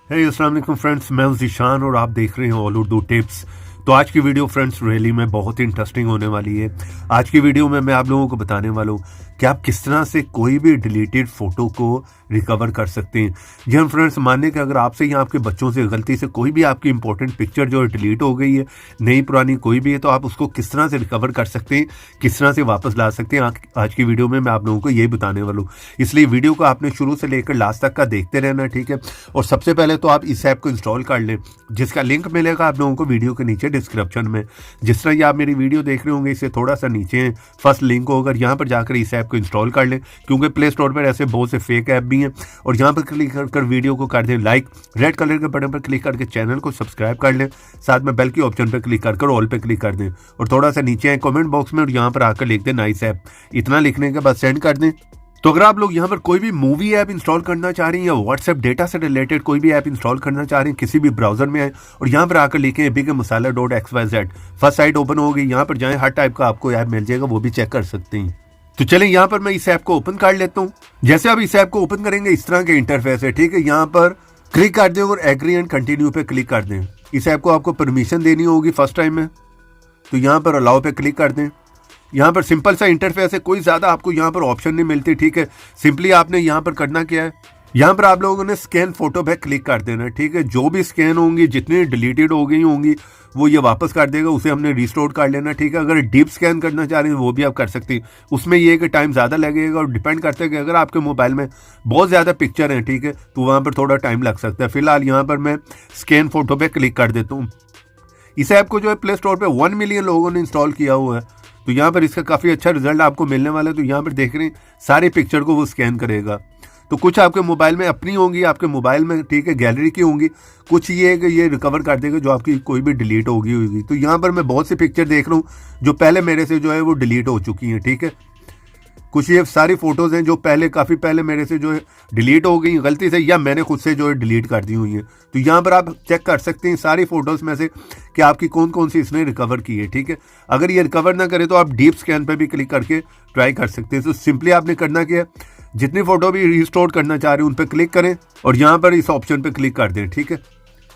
अस्सलाम वालेकुम फ्रेंड्स, मैं हूं ज़ीशान और आप देख रहे हैं ऑल उर्दू टिप्स। तो आज की वीडियो फ्रेंड्स रियली में बहुत इंटरेस्टिंग होने वाली है। आज की वीडियो में मैं आप लोगों को बताने वाला हूँ कि आप किस तरह से कोई भी डिलीटेड फोटो को रिकवर कर सकते हैं। जी हम फ्रेंड्स, मानने कि अगर आपसे या आपके बच्चों से गलती से कोई भी आपकी इंपॉर्टेंट पिक्चर जो है डिलीट हो गई है, नई पुरानी कोई भी है, तो आप उसको किस तरह से रिकवर कर सकते हैं, किस तरह से वापस ला सकते हैं। आज की वीडियो में मैं आप लोगों को यही बताने वाला हूँ, इसलिए वीडियो को आपने शुरू से लेकर लास्ट तक का देखते रहना, ठीक है। और सबसे पहले तो आप इस ऐप को इंस्टॉल कर लें, जिसका लिंक मिलेगा आप लोगों को वीडियो के नीचे डिस्क्रिप्शन में। जिस तरह ये आप मेरी वीडियो देख रहे होंगे, इससे थोड़ा सा नीचे फर्स्ट लिंक होगा, यहाँ पर जाकर इस ऐप को इंस्टॉल कर लें, क्योंकि प्ले स्टोर पर ऐसे बहुत से फेक ऐप भी हैं। और यहाँ पर क्लिक कर वीडियो को कर दें लाइक, रेड कलर के बटन पर क्लिक करके चैनल को सब्सक्राइब कर लें, साथ में बेल की ऑप्शन पर क्लिक कर ऑल पे क्लिक कर दें। और थोड़ा सा नीचे आए कमेंट बॉक्स में और यहाँ पर आकर लिख दें नाइस ऐप। इतना लिखने के बाद सेंड कर दें। तो अगर आप लोग यहाँ पर कोई भी मूवी ऐप इंस्टॉल करना चाह रही हैं या व्हाट्सएप डेटा से रिलेटेड कोई भी ऐप इंस्टॉल करना चाह रही हैं, किसी भी ब्राउजर में आए और यहाँ पर आकर लिखें bigmasala.xyz, फर्स्ट साइट ओपन होगी, यहाँ पर जाएं, हर टाइप का आपको ऐप मिल जाएगा, वो भी चेक कर सकते हैं। तो चलें यहाँ पर मैं इस ऐप को ओपन कर लेता हूँ। जैसे आप इस ऐप को ओपन करेंगे इस तरह के इंटरफेस है, ठीक है। यहाँ पर क्लिक कर दें और एग्री एंड कंटिन्यू पे क्लिक कर दें। इस ऐप को आपको परमिशन देनी होगी फर्स्ट टाइम में, तो यहाँ पर अलाउ पे क्लिक कर दें। यहाँ पर सिंपल सा इंटरफेस है, कोई ज़्यादा आपको यहाँ पर ऑप्शन नहीं मिलती, ठीक है। सिंपली आपने यहाँ पर करना क्या है, यहाँ पर आप लोगों ने स्कैन फोटो पे क्लिक कर देना, ठीक है। जो भी स्कैन होंगी, जितनी डिलीटेड हो गई होंगी, वो ये वापस कर देगा, उसे हमने रिस्टोर कर लेना, ठीक है। अगर डीप स्कैन करना चाह रहे हैं वो भी आप कर सकते हैं, उसमें ये कि टाइम ज़्यादा लगेगा और डिपेंड करता है कि अगर आपके मोबाइल में बहुत ज़्यादा पिक्चर हैं, ठीक है, तो वहाँ पर थोड़ा टाइम लग सकता है। फिलहाल यहाँ पर मैं स्कैन फोटो पे क्लिक कर देता हूँ। इस ऐप को जो है प्ले स्टोर पर 1 मिलियन लोगों ने इंस्टॉल किया हुआ है, तो यहाँ पर इसका काफ़ी अच्छा रिजल्ट आपको मिलने वाला है। तो यहाँ पर देख रहे हैं सारे पिक्चर को वो स्कैन करेगा। तो कुछ आपके मोबाइल में अपनी होंगी, आपके मोबाइल में, ठीक है, गैलरी की होंगी, कुछ ये है कि ये रिकवर कर देगा जो आपकी कोई भी डिलीट होगी। तो यहाँ पर मैं बहुत सी पिक्चर देख रहा हूँ जो पहले मेरे से जो है वो डिलीट हो चुकी हैं, ठीक है। कुछ ये सारी फोटोज़ हैं जो काफ़ी पहले मेरे से जो है डिलीट हो गई गलती से, या मैंने खुद से जो है डिलीट कर दी हुई हैं। तो यहाँ पर आप चेक कर सकते हैं सारी फोटोज़ में से कि आपकी कौन कौन सी इसने रिकवर की है, ठीक है। अगर ये रिकवर ना करे तो आप डीप स्कैन पर भी क्लिक करके ट्राई कर सकते हैं। तो सिंपली आपने करना क्या है, जितनी फोटो भी रिस्टोर करना चाह रहे हैं उन पर क्लिक करें और यहाँ पर इस ऑप्शन पर क्लिक कर दें, ठीक है।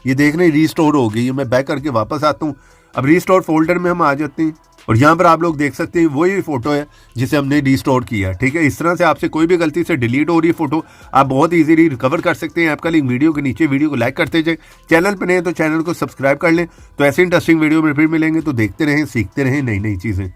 ये देख रहे हैं रिस्टोर हो गई है। मैं बैक करके वापस आता हूँ। अब रिस्टोर फोल्डर में हम आ जाते हैं और यहाँ पर आप लोग देख सकते हैं वही फोटो है जिसे हमने रिस्टोर किया, ठीक है। इस तरह से आपसे कोई भी गलती से डिलीट हो रही है फोटो, आप बहुत इजीली रिकवर कर सकते हैं। आपका लिंक वीडियो के नीचे, वीडियो को लाइक करते जाए, चैनल पर नए तो चैनल को सब्सक्राइब कर लें। तो ऐसे इंटरेस्टिंग वीडियो में फिर मिलेंगे, तो देखते रहें, सीखते रहें नई नई चीज़ें।